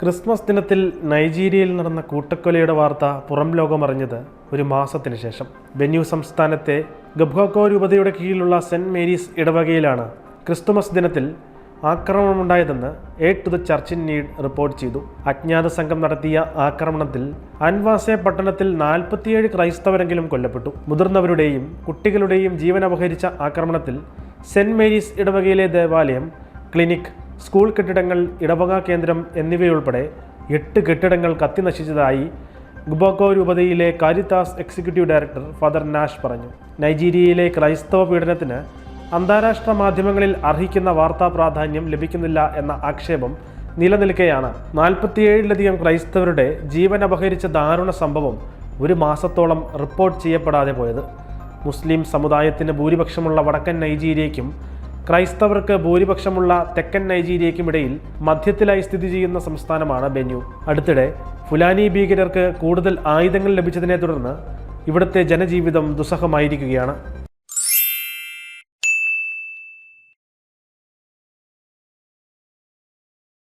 Christmas ദിനത്തിൽ നൈജീരിയയിൽ നടന്ന കൂട്ടക്കൊലയുടെ വാർത്ത പുറം ലോകമറിഞ്ഞത് ഒരു മാസത്തിന് ശേഷം. ബെന്യൂ സംസ്ഥാനത്തെ ഗബ്ഗോക്കോ രൂപതയുടെ കീഴിലുള്ള സെന്റ് മേരീസ് ഇടവകയിലാണ് ക്രിസ്തുമസ് ദിനത്തിൽ ആക്രമണമുണ്ടായതെന്ന് aid to the church in need report ചെയ്തു. അജ്ഞാത സംഘം നടത്തിയ ആക്രമണത്തിൽ അൻവാസെ പട്ടണത്തിൽ 47 ക്രൈസ്തവരെങ്കിലും കൊല്ലപ്പെട്ടു. മുതിർന്നവരുടെയും കുട്ടികളുടെയും ജീവൻ അപഹരിച്ച ആക്രമണത്തിൽ സെന്റ് മേരീസ് ഇടവകയിലെ ദേവാലയം, ക്ലിനിക്, സ്കൂൾ കെട്ടിടങ്ങൾ, ഇടവക കേന്ദ്രം എന്നിവയുൾപ്പെടെ 8 കെട്ടിടങ്ങൾ കത്തിനശിച്ചതായി ഗബ്ഗോക്കോ രൂപതയിലെ Caritas executive director father Nash പറഞ്ഞു. നൈജീരിയയിലെ ക്രൈസ്തവ പീഡനത്തിന് അന്താരാഷ്ട്ര മാധ്യമങ്ങളിൽ അർഹിക്കുന്ന വാർത്താ പ്രാധാന്യം ലഭിക്കുന്നില്ല എന്ന ആക്ഷേപം നിലനിൽക്കെയാണ് 47ലധികം ക്രൈസ്തവരുടെ ജീവൻ അപഹരിച്ച ദാരുണ സംഭവം ഒരു മാസത്തോളം റിപ്പോർട്ട് ചെയ്യപ്പെടാതെ പോയത്. മുസ്ലിം സമുദായത്തിന് ഭൂരിപക്ഷമുള്ള വടക്കൻ നൈജീരിയയ്ക്കും ക്രൈസ്തവർക്ക് ഭൂരിപക്ഷമുള്ള തെക്കൻ നൈജീരിയയ്ക്കുമിടയിൽ മധ്യത്തിലായി സ്ഥിതി ചെയ്യുന്ന സംസ്ഥാനമാണ് ബെന്യൂ. അടുത്തിടെ ഫുലാനി ഭീകരർക്ക് കൂടുതൽ ആയുധങ്ങൾ ലഭിച്ചതിനെ തുടർന്ന് ഇവിടുത്തെ ജനജീവിതം ദുസ്സഹമായിരിക്കുകയാണ്.